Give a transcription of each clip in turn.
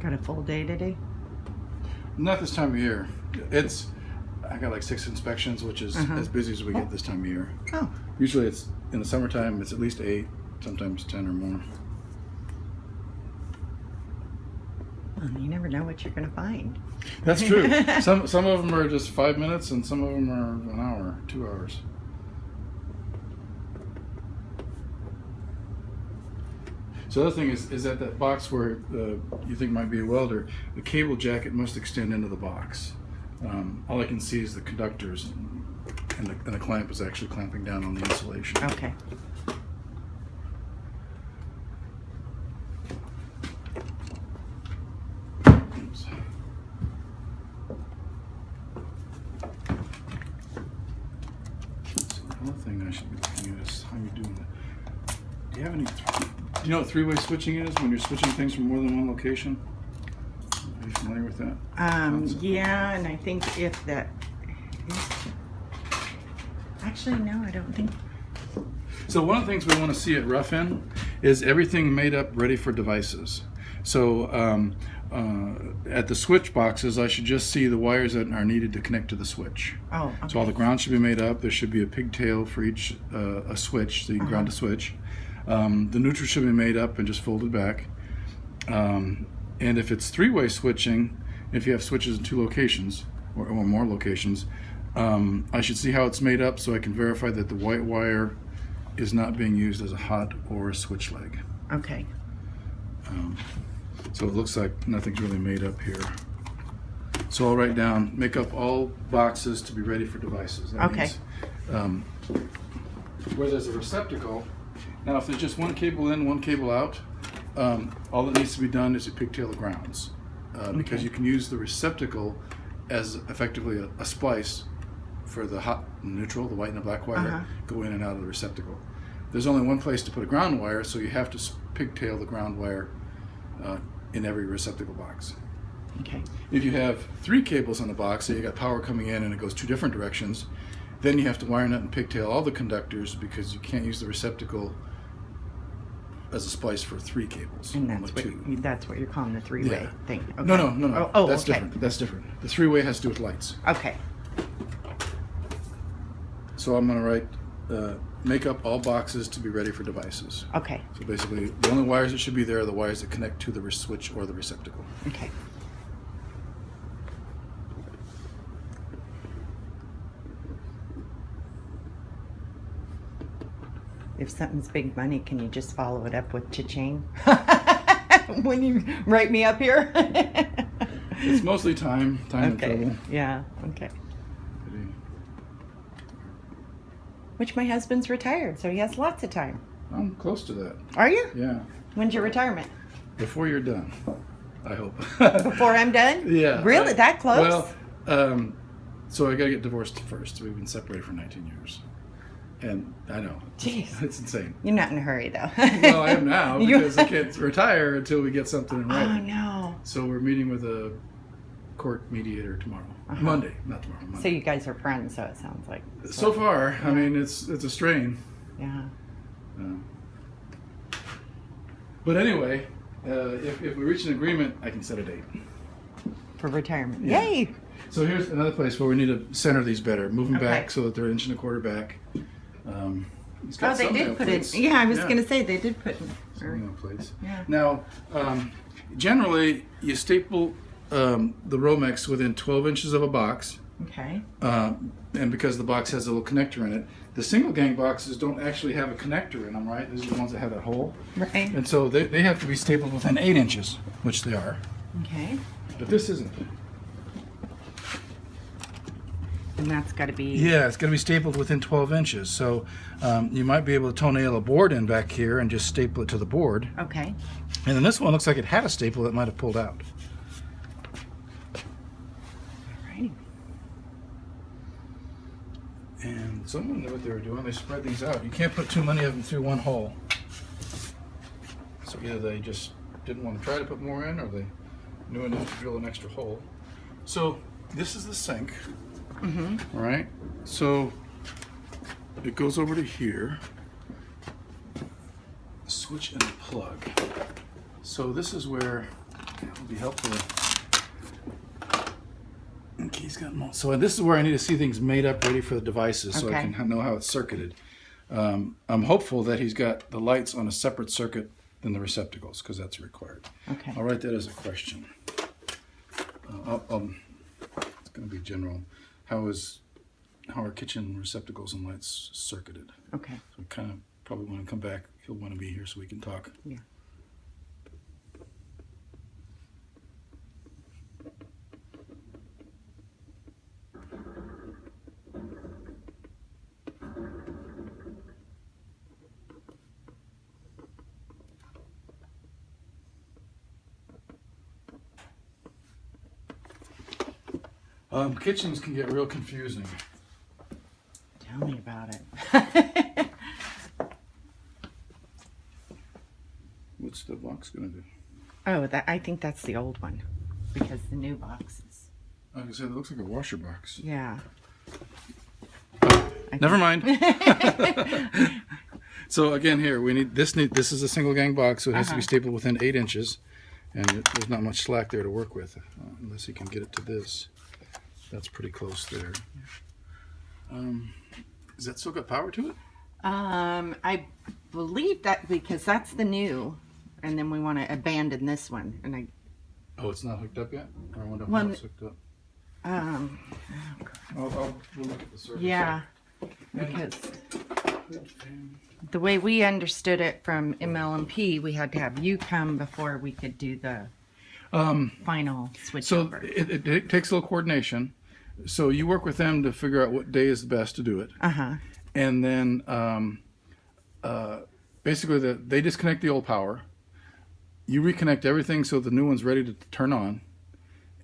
Got a full day today? Not this time of year. I got like 6 inspections, which is as busy as we get this time of year. Oh. Usually it's in the summertime, it's at least 8, sometimes 10 or more. Well, you never know what you're going to find. That's true. Some of them are just 5 minutes, and some of them are an hour, 2 hours. So the other thing is that box where you think might be a welder, the cable jacket must extend into the box. All I can see is the conductors, and the clamp is actually clamping down on the insulation. Okay. Oops. So the other thing I should be looking at is how you're doing it. Do you have any? Do you know what 3-way switching is when you're switching things from more than one location? Are you familiar with that? Yeah, and I think if that actually, no, I don't think. So one of the things we want to see at rough end is everything made up ready for devices. So at the switch boxes, I should just see the wires that are needed to connect to the switch. Oh, okay. So all the ground should be made up. There should be a pigtail for each a switch, so you can ground a switch. The neutral should be made up and just folded back. And if it's 3-way switching, if you have switches in 2 locations or more locations, I should see how it's made up so I can verify that the white wire is not being used as a hot or a switch leg. Okay. So it looks like nothing's really made up here. So I'll write down, make up all boxes to be ready for devices. That Okay. means, where there's a receptacle, now if there's just one cable in, one cable out, all that needs to be done is to pigtail the grounds. Because you can use the receptacle as effectively a splice for the hot and neutral, the white and the black wire, go in and out of the receptacle. There's only one place to put a ground wire, so you have to pigtail the ground wire in every receptacle box. Okay. If you have 3 cables on the box, so you got power coming in and it goes 2 different directions, then you have to wire nut and pigtail all the conductors because you can't use the receptacle as a splice for 3 cables. And only 2. that's what you're calling the 3-way thing. Okay. No. Oh, that's okay. different. That's different. The 3-way has to do with lights. Okay. So I'm going to write, make up all boxes to be ready for devices. Okay. So basically, the only wires that should be there are the wires that connect to the switch or the receptacle. Okay. If something's big money, can you just follow it up with cha-ching? When you write me up here? It's mostly time and trouble. Yeah, okay. Which my husband's retired, so he has lots of time. I'm close to that. Are you? Yeah. When's your retirement? Before you're done, I hope. Before I'm done? Yeah. Really? That close? Well, so I got to get divorced first. We've been separated for 19 years. And I know. Jeez. It's insane. You're not in a hurry, though. Well, I am now because I can't retire until we get something in writing. Oh, no. So we're meeting with a court mediator tomorrow. Monday, not tomorrow. Monday. So you guys are friends, so it sounds like. So far, I mean, it's a strain. Yeah. But anyway, if we reach an agreement, I can set a date. For retirement. Yeah. Yay! So here's another place where we need to center these better. Move them back so that they're 1.25 inches back. They did put it. Yeah, I was going to say they did put plates. Yeah. Now, generally, you staple the Romex within 12 inches of a box. Okay. And because the box has a little connector in it, the single gang boxes don't actually have a connector in them, right? These are the ones that have that hole. Right. And so they have to be stapled within 8 inches, which they are. Okay. But this isn't. And that's got to be. Yeah, it's got to be stapled within 12 inches. So you might be able to toenail a board in back here and just staple it to the board. Okay. And then this one looks like it had a staple that might have pulled out. Alrighty. And someone knew what they were doing. They spread these out. You can't put too many of them through one hole. So either they just didn't want to try to put more in, or they knew enough to drill an extra hole. So this is the sink. All right. So it goes over to here. Switch and the plug. So this is where That would be helpful. Okay, he's got them all. So this is where I need to see things made up ready for the devices so I can know how it's circuited. I'm hopeful that he's got the lights on a separate circuit than the receptacles, because that's required. Okay. I'll write that as a question. It's going to be general. How are kitchen receptacles and lights circuited? Okay. So we kind of probably want to come back. He'll want to be here so we can talk. Yeah. Kitchens can get real confusing. Tell me about it. What's the box going to do? Oh, I think that's the old one, because the new box is. Like I said, it looks like a washer box. Yeah. Never mind. So again, here we need this. This is a single gang box, so it has to be stapled within 8 inches, and there's not much slack there to work with, unless you can get it to this. That's pretty close there. Has that still got power to it? I believe that, because that's the new, and then we want to abandon this one, and Oh, it's not hooked up yet? Or I wonder if it's hooked up. We'll look at the circuit. Yeah, because the way we understood it from MLMP, we had to have you come before we could do the final switch So over. it takes a little coordination. So you work with them to figure out what day is the best to do it. And then basically they disconnect the old power. You reconnect everything so the new one's ready to turn on.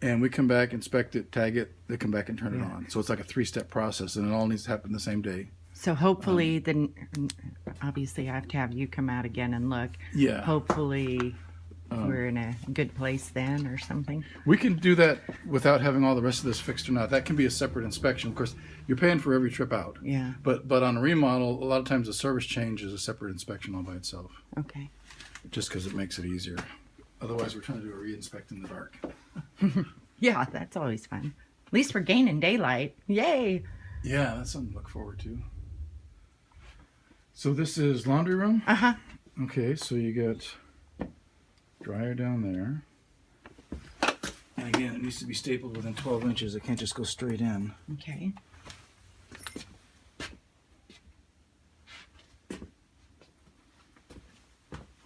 And we come back, inspect it, tag it, they come back and turn it on. So it's like a 3-step process, and it all needs to happen the same day. So hopefully, then obviously I have to have you come out again and look. Yeah. Hopefully we're in a good place then or something. We can do that without having all the rest of this fixed or not. That can be a separate inspection. Of course, you're paying for every trip out. Yeah. But on a remodel, a lot of times a service change is a separate inspection all by itself. Okay. Just because it makes it easier. Otherwise, we're trying to do a re-inspect in the dark. Yeah, that's always fun. At least we're gaining daylight. Yay! Yeah, that's something to look forward to. So this is laundry room? Okay, so you got dryer down there. And again, it needs to be stapled within 12 inches. It can't just go straight in. Okay.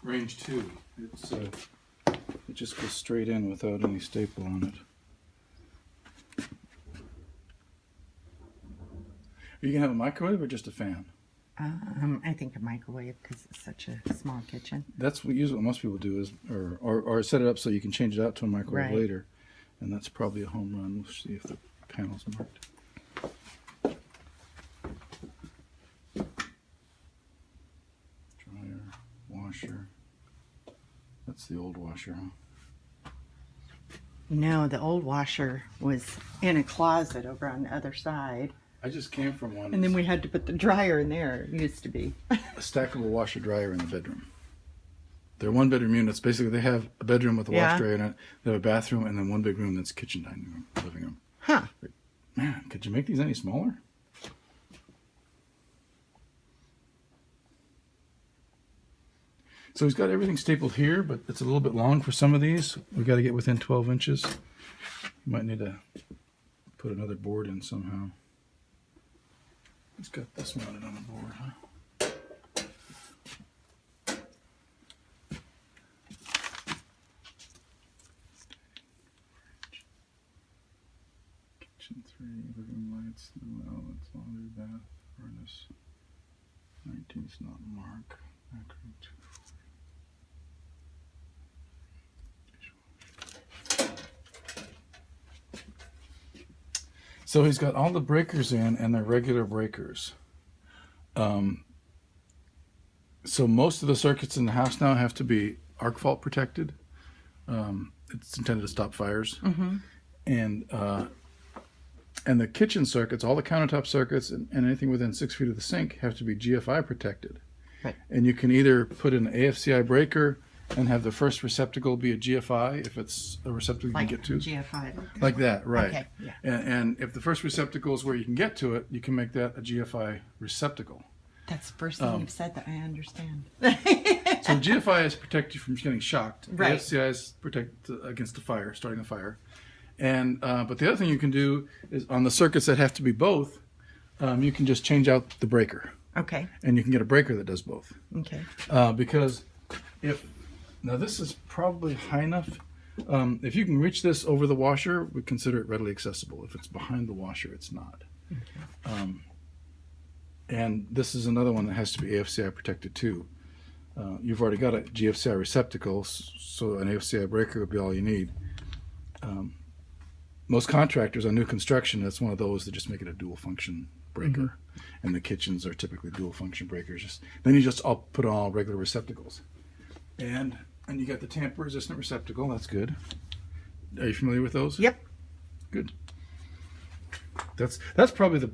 Range 2. It just goes straight in without any staple on it. Are you gonna have a microwave or just a fan? I think a microwave, because it's such a small kitchen. That's usually what most people do, is or set it up so you can change it out to a microwave Right. later, and that's probably a home run. We'll see if the panel's marked. Dryer, washer. That's the old washer, huh? No, the old washer was in a closet over on the other side. I just came from one. And then we had to put the dryer in there. It used to be. A stackable washer dryer in the bedroom. They're 1-bedroom units. Basically, they have a bedroom with a wash dryer in it. They have a bathroom and then one big room that's kitchen, dining room, living room. Huh. Man, could you make these any smaller? So he's got everything stapled here, but it's a little bit long for some of these. We've got to get within 12 inches. You might need to put another board in somehow. He's got this mounted on the board, huh? Kitchen 3, living lights, no outlets, laundry, bath, furnace. 19's not marked. Backroom 2. So he's got all the breakers in, and they're regular breakers. So most of the circuits in the house now have to be arc fault protected. It's intended to stop fires. And the kitchen circuits, all the countertop circuits, and anything within 6 feet of the sink have to be GFI protected. Right. And you can either put an AFCI breaker and have the first receptacle be a GFI if it's a receptacle you Like can get to. GFI. Like that, right. Okay, yeah. And if the first receptacle is where you can get to it, you can make that a GFI receptacle. That's the first thing you've said that I understand. So GFI is protect you from getting shocked. Right. AFCI is protect against the fire, starting a fire. And but the other thing you can do is on the circuits that have to be both, you can just change out the breaker. Okay. And you can get a breaker that does both. Okay. Because now this is probably high enough. If you can reach this over the washer, we consider it readily accessible. If it's behind the washer, it's not. Okay. And this is another one that has to be AFCI protected too. You've already got a GFCI receptacle, so an AFCI breaker would be all you need. Most contractors on new construction, that's one of those that just make it a dual function breaker. Mm-hmm. And the kitchens are typically dual function breakers. Then you just all put all regular receptacles. And you got the tamper resistant receptacle, that's good. Are you familiar with those? Yep. Good. That's probably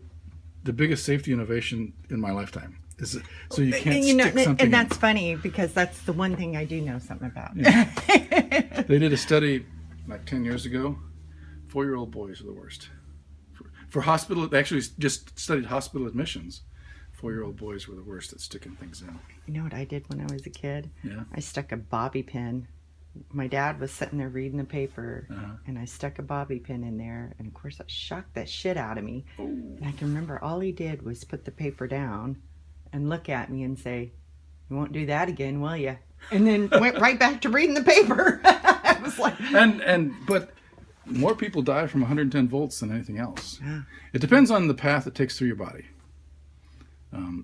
the biggest safety innovation in my lifetime. So you can't stick something and that's funny because that's the one thing I do know something about. Yeah. They did a study like 10 years ago. 4-year-old boys are the worst. For hospital, they actually just studied hospital admissions. 4-year-old boys were the worst at sticking things in. You know what I did when I was a kid? Yeah. I stuck a bobby pin. My dad was sitting there reading the paper, and I stuck a bobby pin in there, and of course that shocked that shit out of me. Oh. And I can remember all he did was put the paper down and look at me and say, "You won't do that again, will you?" And then went right back to reading the paper. I was like, but more people die from 110 volts than anything else. Yeah. It depends on the path it takes through your body.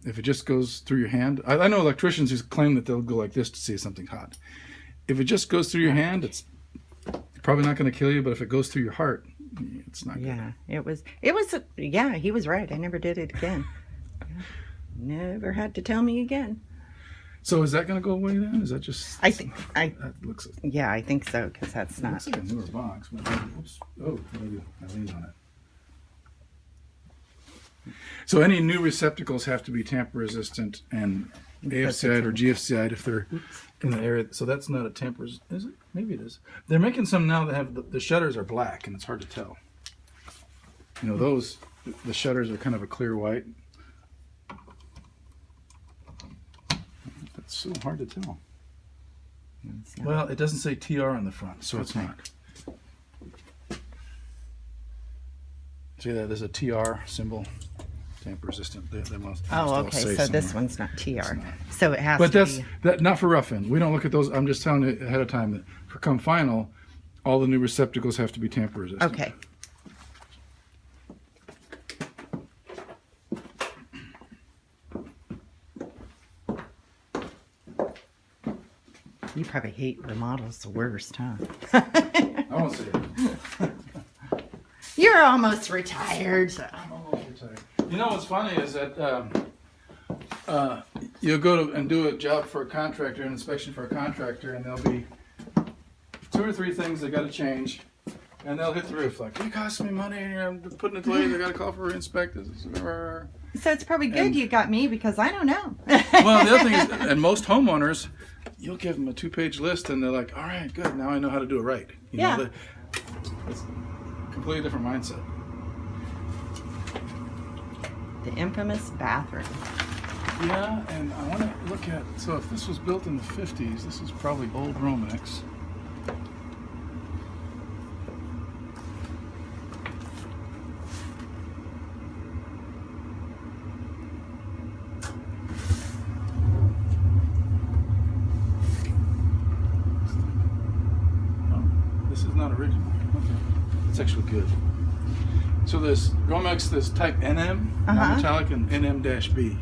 If it just goes through your hand, I know electricians who claim that they'll go like this to see if something's hot. If it just goes through your hand, it's probably not going to kill you. But if it goes through your heart, it's not good. Yeah, it was. Yeah, he was right. I never did it again. Never had to tell me again. So is that going to go away then? Is that just? That looks. Yeah, I think so because that's not. Looks like a newer box. Oops. Oh, maybe I leaned on it. So any new receptacles have to be tamper resistant and AFCI'd or GFCI'd if they're in the area. So that's not a tamper, is it? Maybe it is. They're making some now that have the shutters are black and it's hard to tell. You know, those, the shutters are kind of a clear white. That's so hard to tell. Well, it doesn't say TR on the front, so it's not. See that? There's a TR symbol. Tamper resistant. They must okay. So somewhere. This one's not TR. So it has but to that's be. That not for rough end. We don't look at those. I'm just telling you ahead of time that for come final, all the new receptacles have to be tamper resistant. Okay. You probably hate remodels the worst, huh? I won't say it. You're almost retired. So. I'm almost retired. You know what's funny is that you'll go and do a job for a contractor, an inspection for a contractor, and there'll be 2 or 3 things they got to change, and they'll hit the roof like, "It costs me money, and I'm putting it away. They got to call for inspectors." So it's probably good you got me because I don't know. Well, the other thing is, and most homeowners, you'll give them a 2-page list, and they're like, "All right, good. Now I know how to do it right." You know, it's a completely different mindset. The infamous bathroom. Yeah, and I want to look at, so if this was built in the 50s, this is probably old Romex. Oh, this is not original. Okay. It's actually good. So there's Romex, there's type NM, non-metallic, and NM-B.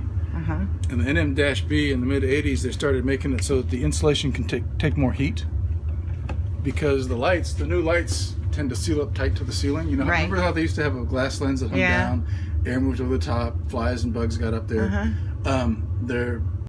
And the NM-B in the mid-'80s, they started making it so that the insulation can take more heat because the new lights tend to seal up tight to the ceiling. You know, remember how they used to have a glass lens that hung down, air moved over the top, flies and bugs got up there. They're